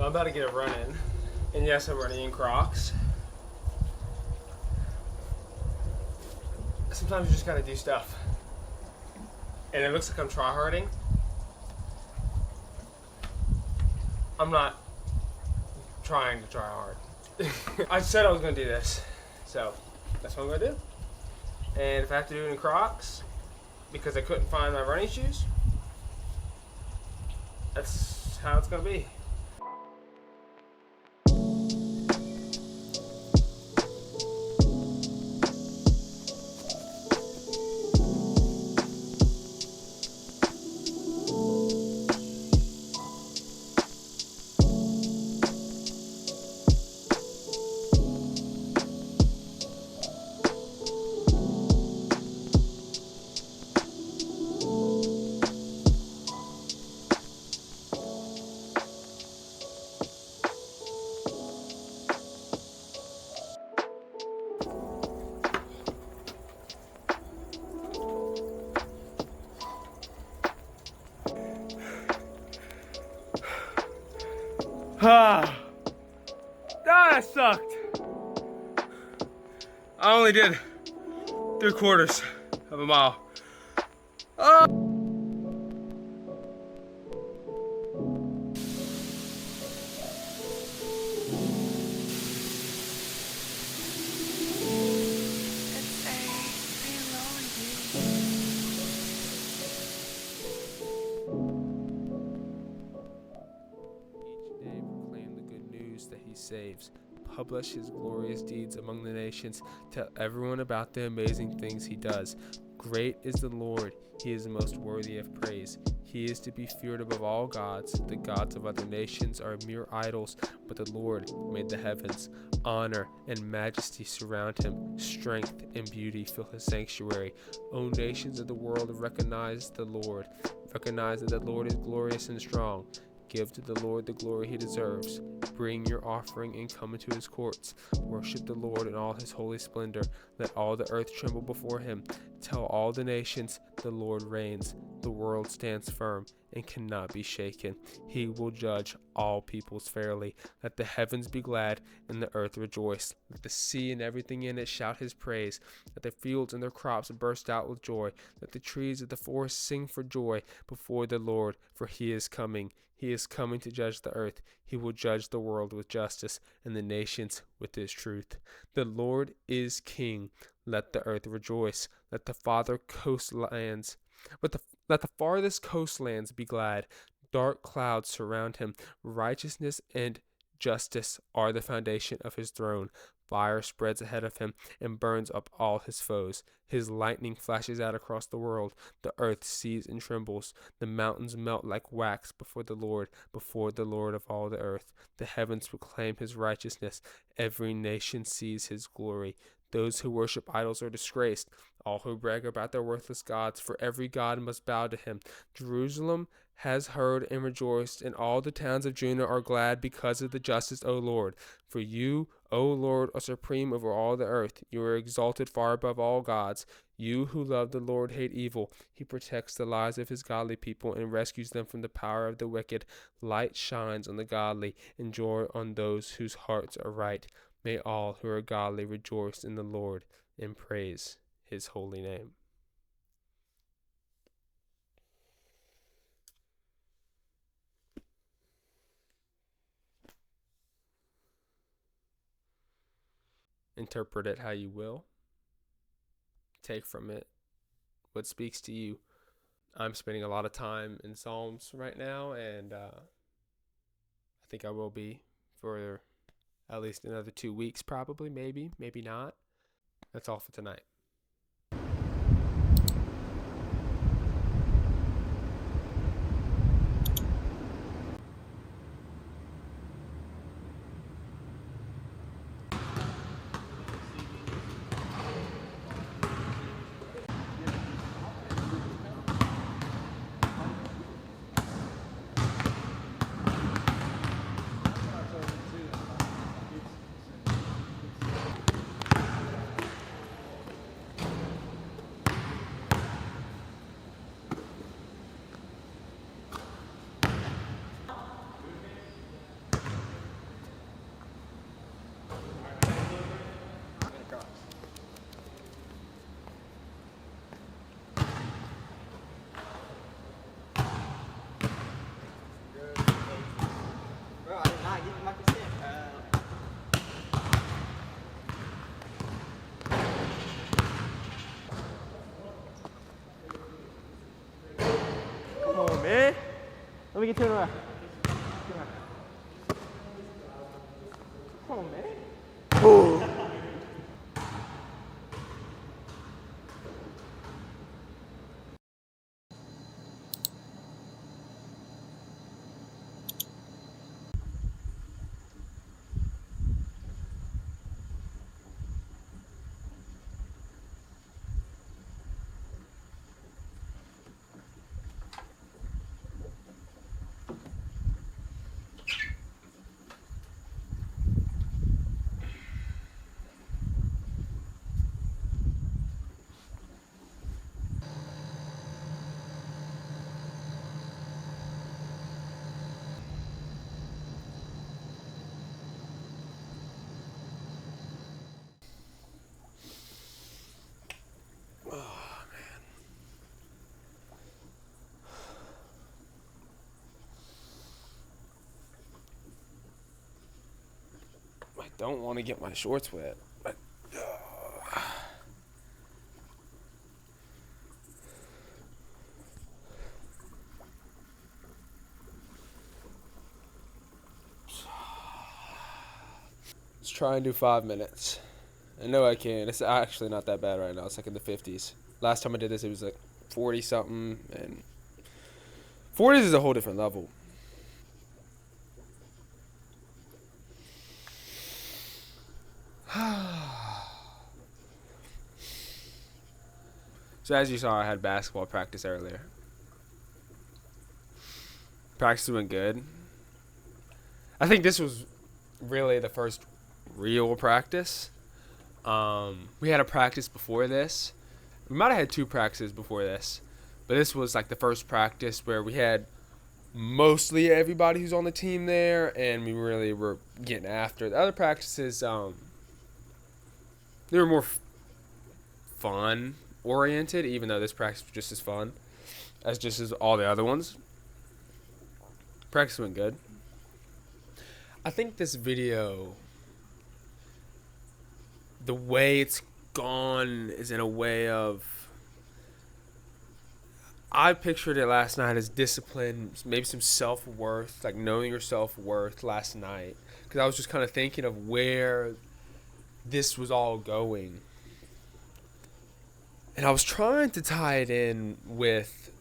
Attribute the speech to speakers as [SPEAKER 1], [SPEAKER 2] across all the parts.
[SPEAKER 1] I'm about to get a run in. And yes, I'm running in Crocs. Sometimes you just gotta do stuff. And it looks like I'm tryharding. I'm not trying to try hard. I said I was gonna do this. So that's what I'm gonna do. And if I have to do it in Crocs, because I couldn't find my running shoes, that's how it's gonna be. That sucked. I only did 3/4 of a mile. That he saves. Publish his glorious deeds among the nations. Tell everyone about the amazing things he does. Great is the Lord. He is the most worthy of praise. He is to be feared above all gods. The gods of other nations are mere idols, but the Lord made the heavens. Honor and majesty surround him. Strength and beauty fill his sanctuary. O nations of the world, recognize the Lord. Recognize that the Lord is glorious and strong. Give to the Lord the glory he deserves. Bring your offering and come into his courts. Worship the Lord in all his holy splendor. Let all the earth tremble before him. Tell all the nations, the Lord reigns. The world stands firm and cannot be shaken. He will judge all peoples fairly. Let the heavens be glad and the earth rejoice. Let the sea and everything in it shout his praise. Let the fields and their crops burst out with joy. Let the trees of the forest sing for joy before the Lord, for he is coming. He is coming to judge the earth. He will judge the world with justice and the nations with his truth. The Lord is king. Let the earth rejoice. Let the farthest coastlands be glad. Dark clouds surround him. Righteousness and justice are the foundation of his throne. Fire spreads ahead of him and burns up all his foes. His lightning flashes out across the world. The earth sees and trembles. The mountains melt like wax before the Lord of all the earth. The heavens proclaim his righteousness. Every nation sees his glory. Those who worship idols are disgraced. All who brag about their worthless gods, for every god must bow to him. Jerusalem has heard and rejoiced, and all the towns of Judah are glad because of the justice, O Lord. For you, O Lord, are supreme over all the earth. You are exalted far above all gods. You who love the Lord hate evil. He protects the lives of his godly people and rescues them from the power of the wicked. Light shines on the godly and joy on those whose hearts are right. May all who are godly rejoice in the Lord and praise his holy name. Interpret it how you will. Take from it what speaks to you. I'm spending a lot of time in Psalms right now, and I think I will be for at least another 2 weeks, probably, maybe not. That's all for tonight. man. Let me get to the Come on, man. Oh. I don't want to get my shorts wet. But, let's try and do 5 minutes. I know I can. It's actually not that bad right now. It's like in the 50s. Last time I did this, it was like 40 something, and 40s is a whole different level. So as you saw, I had basketball practice earlier. Practice went good. I think this was really the first real practice. We had a practice before this. We might have had 2 practices before this, but this was like the first practice where we had mostly everybody who's on the team there, and we really were getting after it. The other practices, they were more fun oriented, even though this practice was just as fun as all the other ones. Practice went good. I think this video, the way it's gone is in a way of, I pictured it last night as discipline, maybe some self-worth, like knowing your self-worth last night, because I was just kind of thinking of where this was all going. And I was trying to tie it in with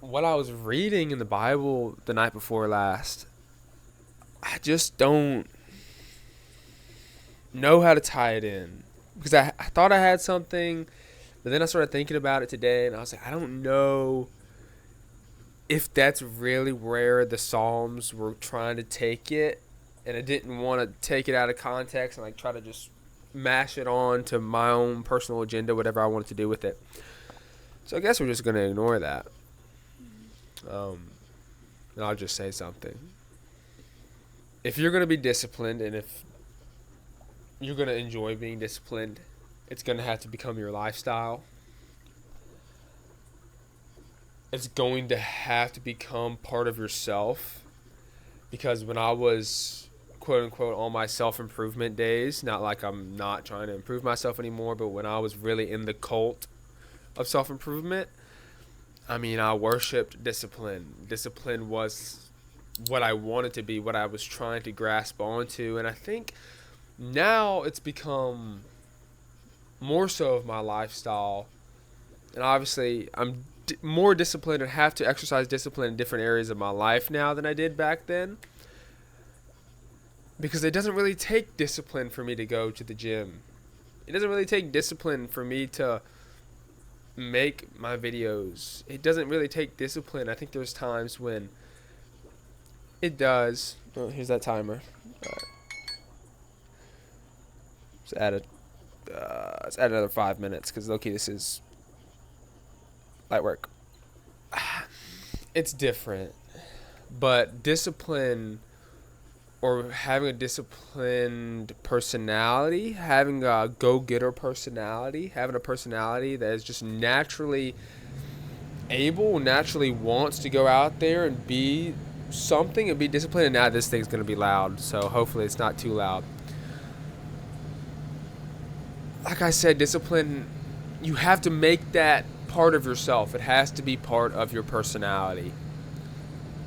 [SPEAKER 1] what I was reading in the Bible the night before last. I just don't know how to tie it in. Because I thought I had something, but then I started thinking about it today, and I was like, I don't know if that's really where the Psalms were trying to take it. And I didn't want to take it out of context and like try to just mash it on to my own personal agenda, whatever I wanted to do with it. So I guess we're just going to ignore that. And I'll just say something. If you're going to be disciplined, and if you're going to enjoy being disciplined, it's going to have to become your lifestyle. It's going to have to become part of yourself. Because when I was, quote unquote, on my self-improvement days, not like I'm not trying to improve myself anymore, but when I was really in the cult of self-improvement, I mean, I worshipped discipline. Discipline was what I wanted to be, what I was trying to grasp onto. And I think now it's become more so of my lifestyle. And obviously, I'm more disciplined and have to exercise discipline in different areas of my life now than I did back then. Because it doesn't really take discipline for me to go to the gym. It doesn't really take discipline for me to make my videos. It doesn't really take discipline. I think there's times when it does. Oh, here's that timer. All right. Let's add another 5 minutes because low-key this is light work. It's different. But discipline, or having a disciplined personality, having a go-getter personality, having a personality that is just naturally able, naturally wants to go out there and be something and be disciplined. And now this thing's going to be loud, so hopefully it's not too loud. Like I said, discipline, you have to make that part of yourself. It has to be part of your personality.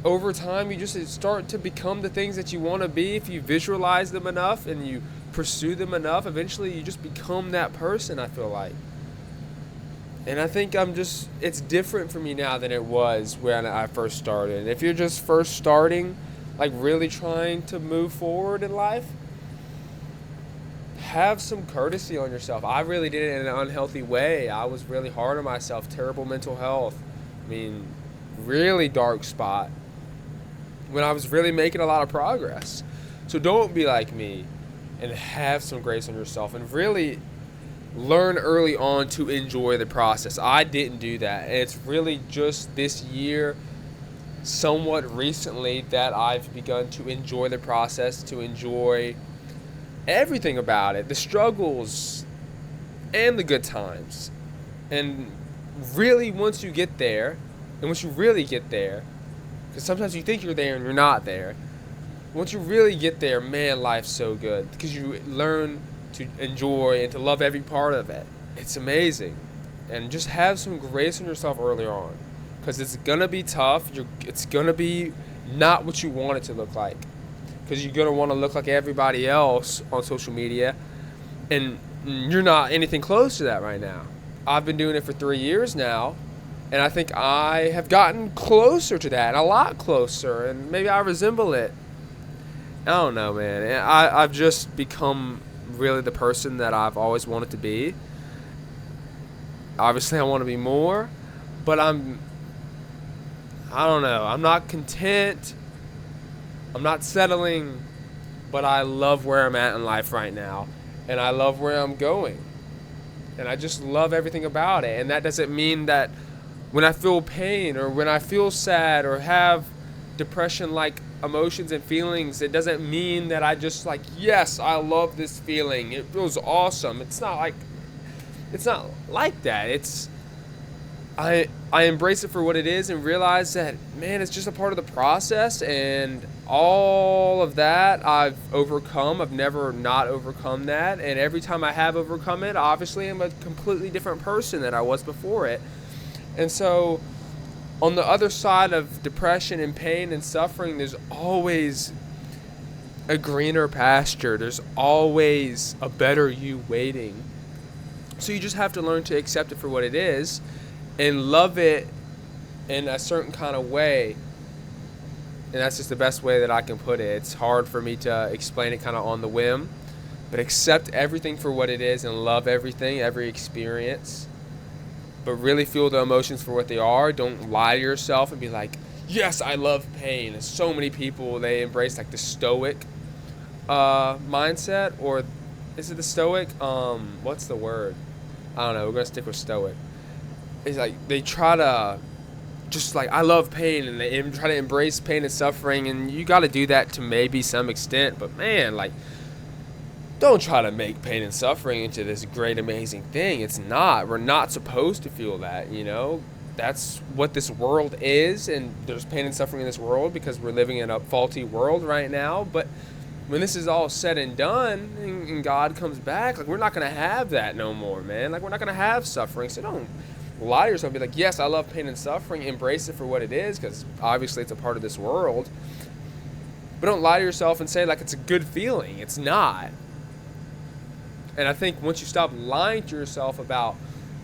[SPEAKER 1] over time, you just start to become the things that you want to be. If you visualize them enough and you pursue them enough, eventually you just become that person, I feel like. And I think it's different for me now than it was when I first started. If you're just first starting, like really trying to move forward in life, have some courtesy on yourself. I really did it in an unhealthy way. I was really hard on myself, terrible mental health. I mean, really dark spot when I was really making a lot of progress. So don't be like me, and have some grace on yourself and really learn early on to enjoy the process. I didn't do that. And it's really just this year, somewhat recently, that I've begun to enjoy the process, to enjoy everything about it, the struggles and the good times. And really, once you get there, and once you really get there, because sometimes you think you're there and you're not there, once you really get there, man, life's so good because you learn to enjoy and to love every part of it. It's amazing. And just have some grace on yourself early on, because it's gonna be tough. It's gonna be not what you want it to look like, because you're gonna want to look like everybody else on social media, and you're not anything close to that right now. I've been doing it for 3 years now, and I think I have gotten closer to that, a lot closer, and maybe I resemble it. I don't know, man. I've just become really the person that I've always wanted to be. Obviously, I want to be more, but I don't know. I'm not content. I'm not settling, but I love where I'm at in life right now, and I love where I'm going, and I just love everything about it. And that doesn't mean that when I feel pain or when I feel sad or have depression-like emotions and feelings, it doesn't mean that I just like, yes, I love this feeling, it feels awesome. It's not like that. It's I embrace it for what it is and realize that, man, it's just a part of the process, and all of that I've overcome. I've never not overcome that, and every time I have overcome it, obviously I'm a completely different person than I was before it. And so on the other side of depression and pain and suffering, there's always a greener pasture. There's always a better you waiting. So you just have to learn to accept it for what it is and love it in a certain kind of way. And that's just the best way that I can put it. It's hard for me to explain it kind of on the whim, but accept everything for what it is and love everything, every experience. But really feel the emotions for what they are. Don't lie to yourself and be like, yes, I love pain. And so many people, they embrace like the stoic mindset, or is it the stoic? What's the word? I don't know. We're going to stick with stoic. It's like they try to just like, I love pain, and they try to embrace pain and suffering. And you got to do that to maybe some extent. But man, like, don't try to make pain and suffering into this great, amazing thing. It's not. We're not supposed to feel that, you know? That's what this world is, and there's pain and suffering in this world because we're living in a faulty world right now. But when this is all said and done and God comes back, like, we're not going to have that no more, man. Like, we're not going to have suffering. So don't lie to yourself. Be like, yes, I love pain and suffering. Embrace it for what it is, because obviously it's a part of this world. But don't lie to yourself and say, like, it's a good feeling. It's not. And I think once you stop lying to yourself about,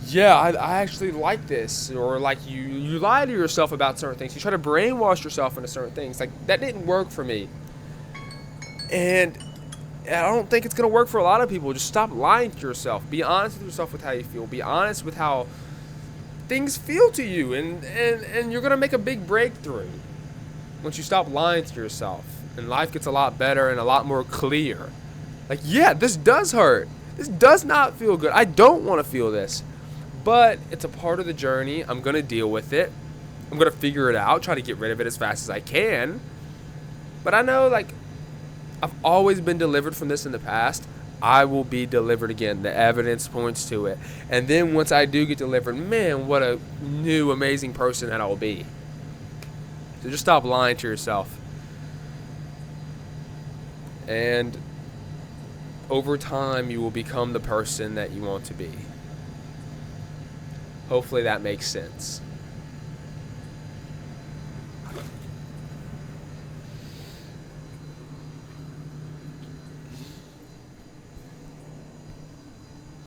[SPEAKER 1] yeah, I actually like this, or like you lie to yourself about certain things, you try to brainwash yourself into certain things, like, that didn't work for me. And I don't think it's going to work for a lot of people. Just stop lying to yourself. Be honest with yourself with how you feel. Be honest with how things feel to you, and you're going to make a big breakthrough once you stop lying to yourself. And life gets a lot better and a lot more clear. Like, yeah, this does hurt. This does not feel good. I don't want to feel this. But it's a part of the journey. I'm going to deal with it. I'm going to figure it out, try to get rid of it as fast as I can. But I know, like, I've always been delivered from this in the past. I will be delivered again. The evidence points to it. And then once I do get delivered, man, what a new, amazing person that I will be. So just stop lying to yourself. And over time, you will become the person that you want to be. Hopefully that makes sense.